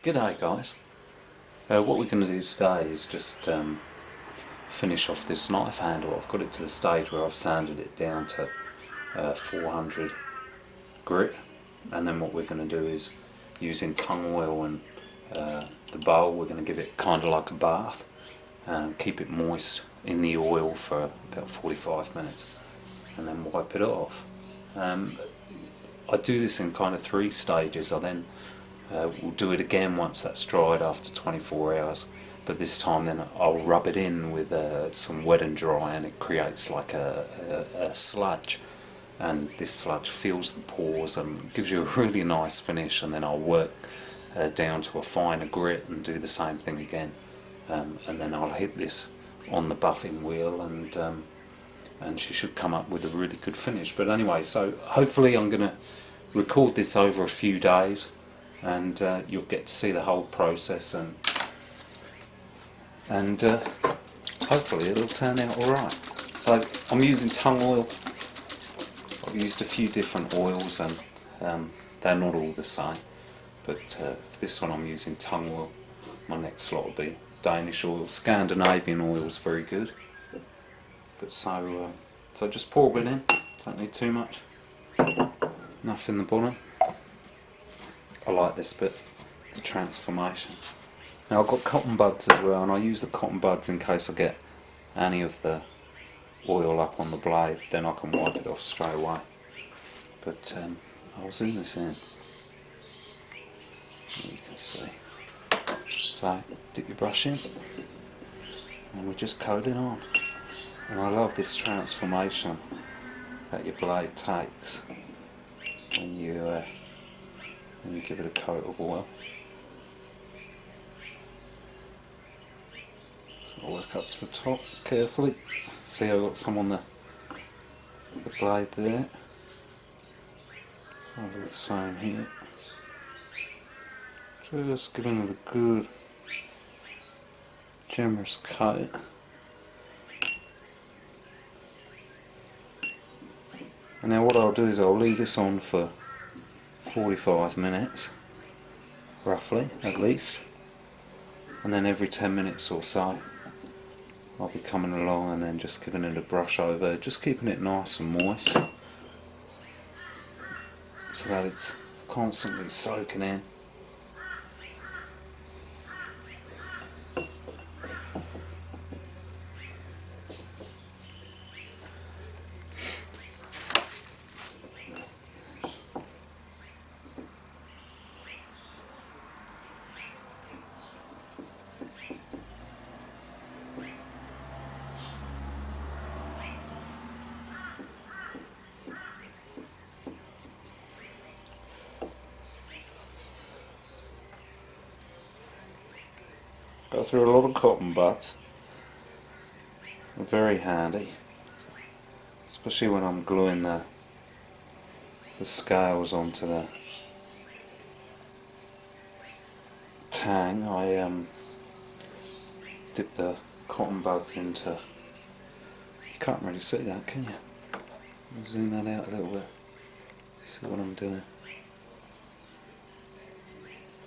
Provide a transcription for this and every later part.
G'day guys. What we're going to do today is just finish off this knife handle. I've got it to the stage where I've sanded it down to 400 grit, and then what we're going to do is, using tung oil and the bowl, we're going to give it kind of like a bath and keep it moist in the oil for about 45 minutes and then wipe it off. I do this in kind of 3 stages. I then we'll do it again once that's dried after 24 hours, but this time then I'll rub it in with some wet and dry, and it creates like a sludge, and this sludge fills the pores and gives you a really nice finish. And then I'll work down to a finer grit and do the same thing again, and then I'll hit this on the buffing wheel, and she should come up with a really good finish. But anyway, so hopefully I'm going to record this over a few days, and you'll get to see the whole process, and hopefully it'll turn out alright. So I'm using tung oil. I've used a few different oils, and they're not all the same, but for this one I'm using tung oil. My next lot will be Danish oil. Scandinavian oil is very good, but so just pour it in, don't need too much, enough in the bottom. I like this bit, the transformation. Now I've got cotton buds as well, and I use the cotton buds in case I get any of the oil up on the blade, then I can wipe it off straight away. But I'll zoom this in, you can see. So dip your brush in and we just coat it on, and I love this transformation that your blade takes when you give it a coat of oil. So I'll work up to the top carefully. See, I've got some on the blade there. I'll do the same here. Just giving it a good generous coat. And now what I'll do is I'll leave this on for 45 minutes, roughly, at least, and then every 10 minutes or so I'll be coming along and then just giving it a brush over, just keeping it nice and moist so that it's constantly soaking in. Go through a lot of cotton buds. They're very handy, especially when I'm gluing the scales onto the tang. I dip the cotton buds into, you can't really see that, can you? I'll zoom that out a little bit, see what I'm doing.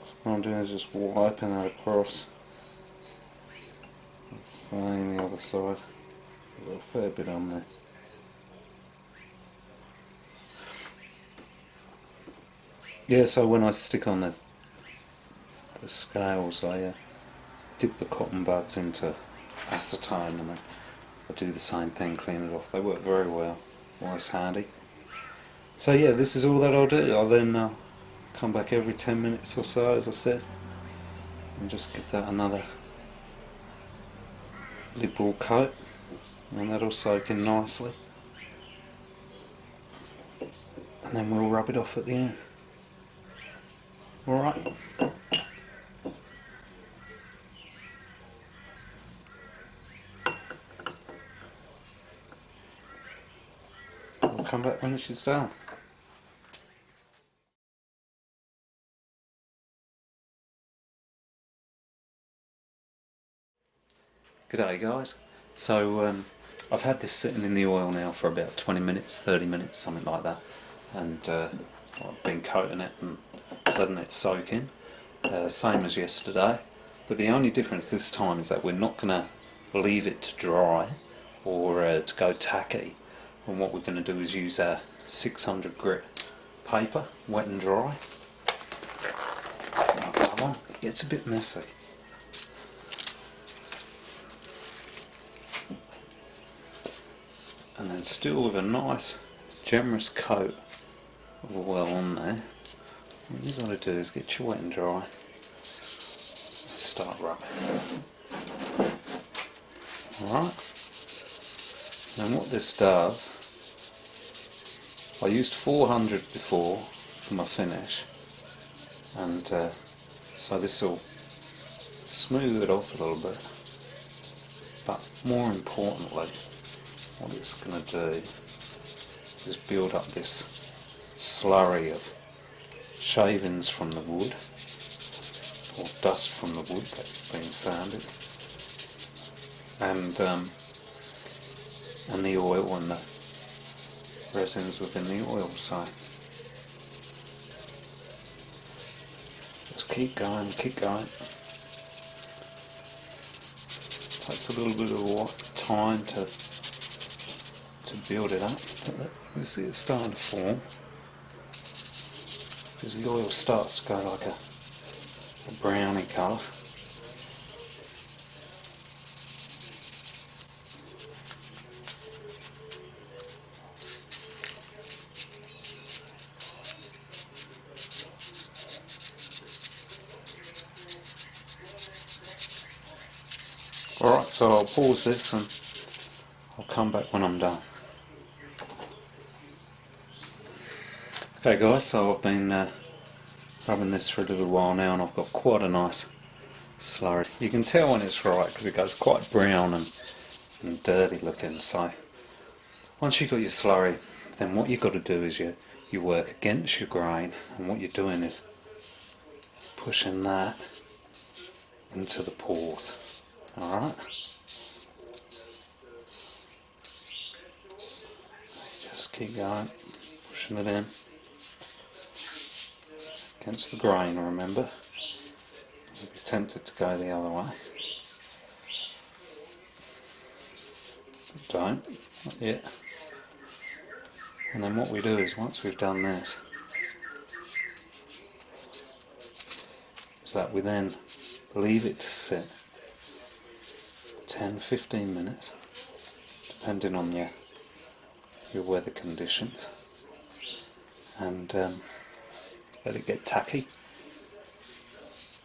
So what I'm doing is just wiping that across. Same the other side. I've got a fair bit on there. Yeah, so when I stick on the scales, I dip the cotton buds into acetone, and I do the same thing, clean it off. They work very well, always handy. So yeah, this is all that I'll do. I'll then come back every 10 minutes or so, as I said, and just give that another liberal coat, and that'll soak in nicely, and then we'll rub it off at the end. Alright. We'll come back when she's done. G'day guys. So I've had this sitting in the oil now for about 20 minutes, 30 minutes, something like that, and I've been coating it and letting it soak in. same as yesterday, but the only difference this time is that we're not going to leave it to dry or to go tacky, and what we're going to do is use our 600 grit paper, wet and dry. Oh, come on, it gets a bit messy. And then still with a nice generous coat of oil on there, what you've got to do is get your wet and dry and start rubbing. Alright, and what this does, I used 400 before for my finish, and so this will smooth it off a little bit, but more importantly what it's going to do is build up this slurry of shavings from the wood, or dust from the wood that's been sanded, and the oil and the resins within the oil. So just keep going, keep going. Takes a little bit of time to build it up, but you see it's starting to form, because the oil starts to go like a browny colour. Alright, so I'll pause this and I'll come back when I'm done. Okay guys, so I've been rubbing this for a little while now, and I've got quite a nice slurry. You can tell when it's right because it goes quite brown and dirty looking. So once you've got your slurry, then what you've got to do is you work against your grain, and what you're doing is pushing that into the pores. Alright? Just keep going, pushing it in. Against the grain, remember. You'll be tempted to go the other way. But don't, not yet. And then what we do is, once we've done this, is that we then leave it to sit 10-15 minutes, depending on your weather conditions, and let it get tacky.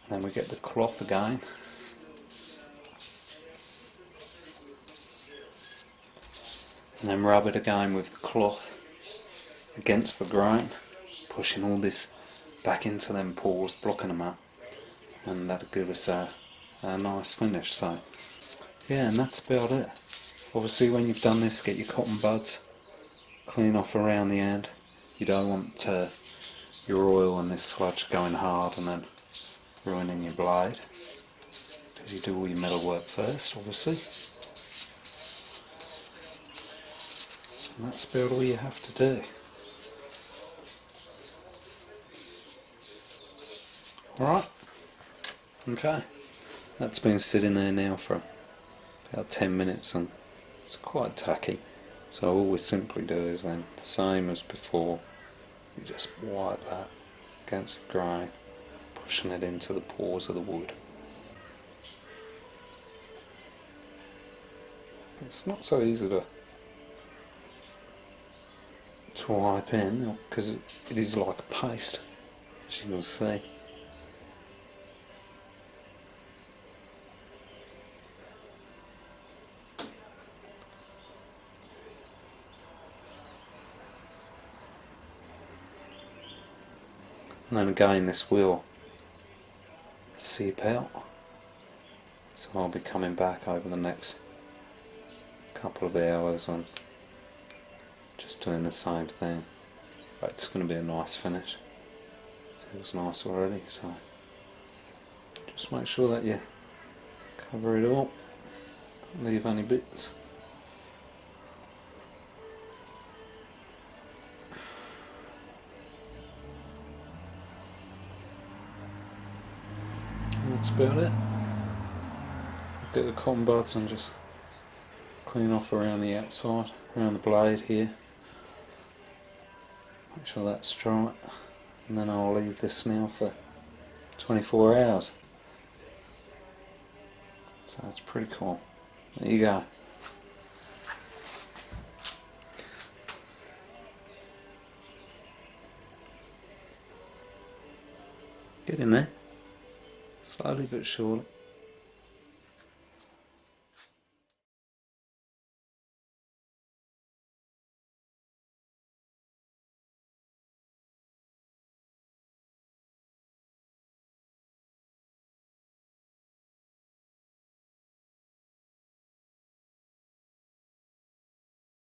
Then we get the cloth again, and then rub it again with the cloth against the grain, pushing all this back into them pores, blocking them up, and that'll give us a nice finish. So yeah, and that's about it. Obviously when you've done this, get your cotton buds, clean off around the end. You don't want your oil and this sludge going hard and then ruining your blade, because you do all your metal work first, obviously. And that's about all you have to do. Alright, okay, that's been sitting there now for about 10 minutes and it's quite tacky, so all we simply do is then the same as before. You just wipe that against the grain, pushing it into the pores of the wood. It's not so easy to wipe in, because it is like a paste, as you can see. And then again this will seep out, so I'll be coming back over the next couple of hours and just doing the same thing. But it's going to be a nice finish. Feels nice already, so just make sure that you cover it all, don't leave any bits. that's about it. Get the cotton buds and just clean off around the outside, around the blade here. Make sure that's dry, and then I'll leave this now for 24 hours. So that's pretty cool. There you go. Get in there, slowly but surely.